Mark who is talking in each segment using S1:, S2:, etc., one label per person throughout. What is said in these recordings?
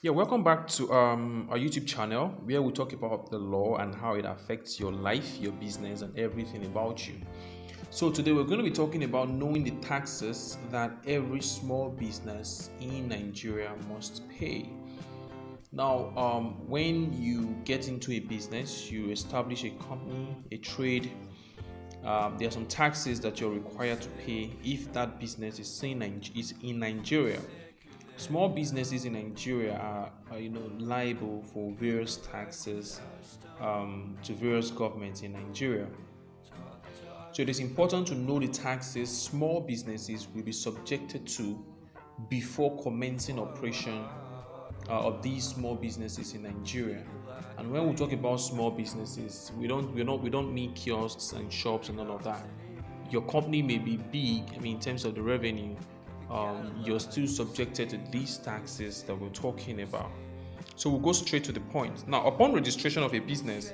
S1: Yeah, welcome back to our YouTube channel where we talk about the law and how it affects your life, your business, and everything about you. So today we're going to be talking about knowing the taxes that every small business in Nigeria must pay. Now, when you get into a business, you establish a company, a trade. There are some taxes that you're required to pay if that business is in Nigeria. Small businesses in Nigeria are liable for various taxes to various governments in Nigeria. So it is important to know the taxes small businesses will be subjected to before commencing operation of these small businesses in Nigeria. And when we talk about small businesses, we don't mean kiosks and shops and all of that. Your company may be big, in terms of the revenue, you're still subjected to these taxes that we're talking about. So we'll go straight to the point. Now, upon registration of a business,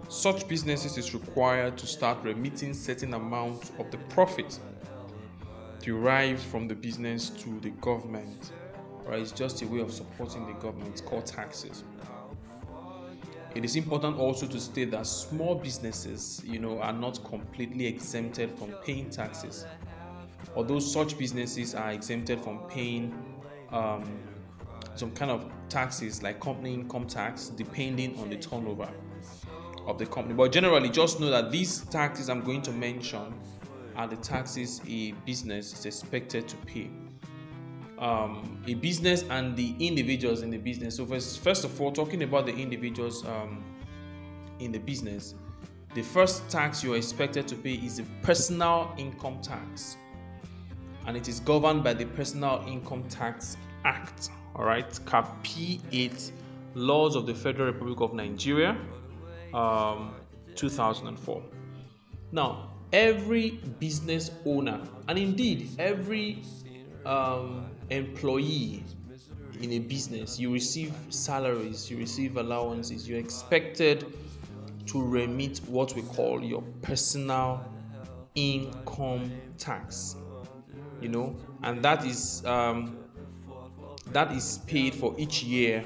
S1: such businesses is required to start remitting certain amount of the profit derived from the business to the government. Right? It's just a way of supporting the government. It's called taxes. It is important also to state that small businesses, are not completely exempted from paying taxes. Although such businesses are exempted from paying some kind of taxes like company income tax, depending on the turnover of the company. But generally, just know that these taxes I'm going to mention are the taxes a business is expected to pay. A business and the individuals in the business. So first of all, talking about the individuals in the business, the first tax you're expected to pay is the personal income tax, and it is governed by the Personal Income Tax Act, all right, Cap P8, Laws of the Federal Republic of Nigeria, 2004. Now, every business owner, and indeed every employee in a business, you receive salaries, you receive allowances, you're expected to remit what we call your personal income tax, and that is paid for each year,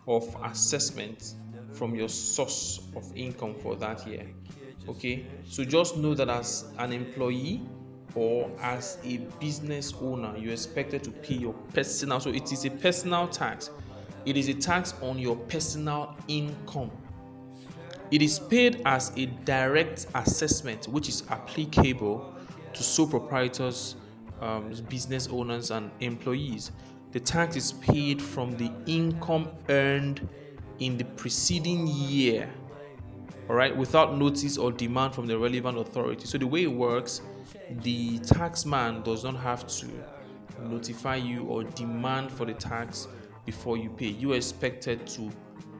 S1: of assessment from your source of income for that year. Okay, so just know that as an employee or as a business owner, you're expected to pay your personal. So it is a personal tax. It is a tax on your personal income. It is paid as a direct assessment, which is applicable to sole proprietors, business owners, and employees. The tax is paid from the income earned in the preceding year, all right, without notice or demand from the relevant authority. So the way it works, the taxman does not have to notify you or demand for the tax before you pay. You are expected to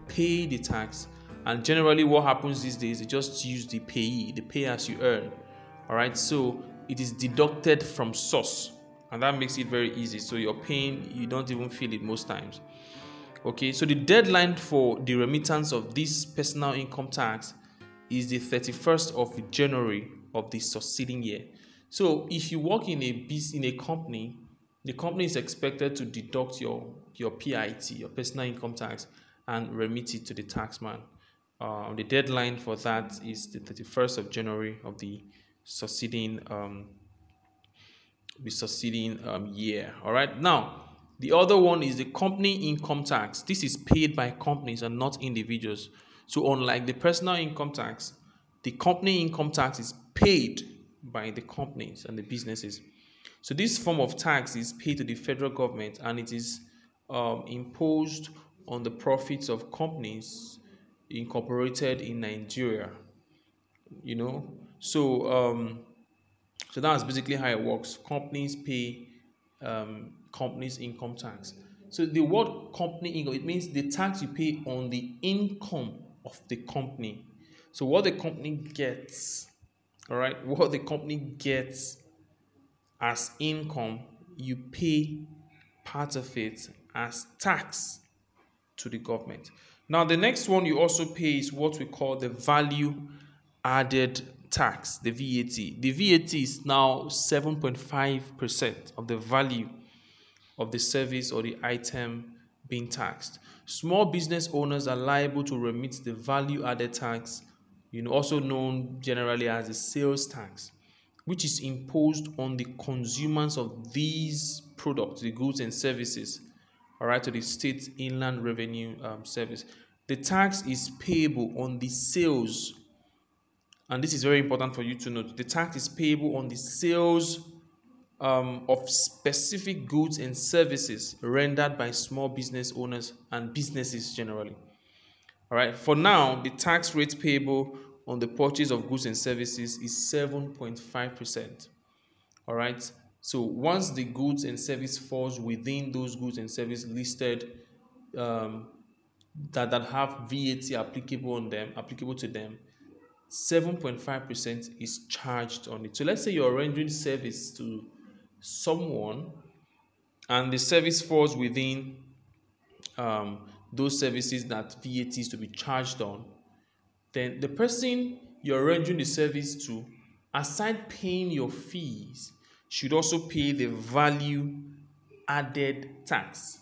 S1: pay the tax, and generally what happens these days, they just use the pay as you earn. All right, so it is deducted from source, and that makes it very easy. So you're paying, you don't even feel it most times. Okay, so the deadline for the remittance of this personal income tax is the 31st of January of the succeeding year. So if you work in a company, the company is expected to deduct your PIT, your personal income tax, and remit it to the taxman. The deadline for that is the 31st of January of the succeeding year. All right. Now, the other one is the company income tax. This is paid by companies and not individuals. So unlike the personal income tax, the company income tax is paid by the companies and the businesses. So this form of tax is paid to the federal government, and it is imposed on the profits of companies incorporated in Nigeria. So that's basically how it works. Companies pay companies income tax. So the word company income, it means the tax you pay on the income of the company. So what the company gets, all right, what the company gets as income, you pay part of it as tax to the government. Now, the next one you also pay is what we call the value added tax, the VAT. The VAT is now 7.5% of the value of the service or the item being taxed. Small business owners are liable to remit the value added tax, also known generally as the sales tax, which is imposed on the consumers of these products, the goods and services, all right, to the state inland revenue service. The tax is payable on the sales, and this is very important for you to note. The tax is payable on the sales of specific goods and services rendered by small business owners and businesses generally. All right, for now, the tax rate payable on the purchase of goods and services is 7.5%. All right, so once the goods and service falls within those goods and service listed that have VAT applicable to them, 7.5% is charged on it. So let's say you're rendering service to someone and the service falls within those services that VAT is to be charged on, then the person you're rendering the service to, aside paying your fees, should also pay the value added tax.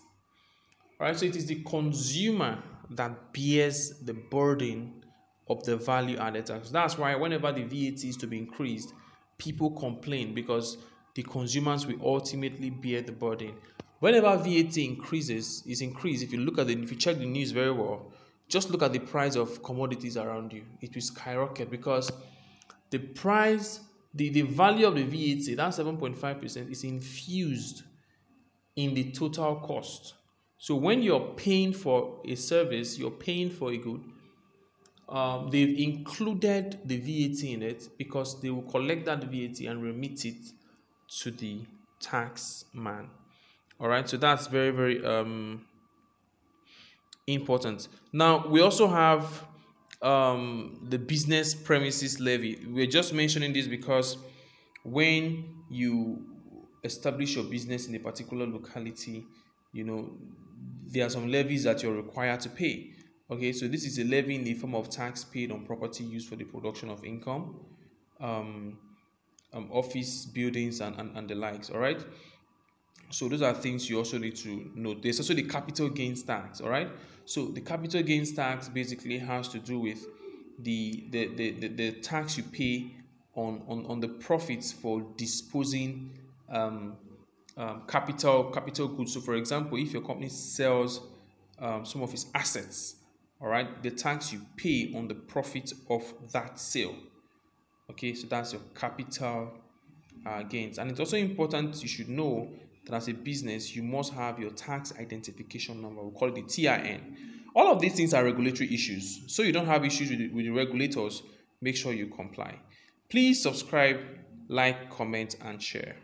S1: All right, so it is the consumer that bears the burden of the value added tax. That's why whenever the VAT is to be increased, people complain because the consumers will ultimately bear the burden. Whenever VAT increases, if you check the news very well, just look at the price of commodities around you. It will skyrocket because the price, the value of the VAT, that 7.5%, is infused in the total cost. So when you're paying for a service, you're paying for a good, they've included the VAT in it because they will collect that VAT and remit it to the tax man. All right, so that's very, very important. Now, we also have the business premises levy. We're just mentioning this because when you establish your business in a particular locality, there are some levies that you're required to pay. Okay, so this is a levy in the form of tax paid on property used for the production of income, office buildings and the likes. All right, so those are things you also need to note. There's also the capital gains tax. All right, so the capital gains tax basically has to do with the tax you pay on the profits for disposing capital goods. So for example, if your company sells some of its assets, all right, the tax you pay on the profit of that sale. Okay, so that's your capital gains. And it's also important, you should know that as a business, you must have your tax identification number. We call it the TIN. All of these things are regulatory issues. So you don't have issues with the regulators, make sure you comply. Please subscribe, like, comment, and share.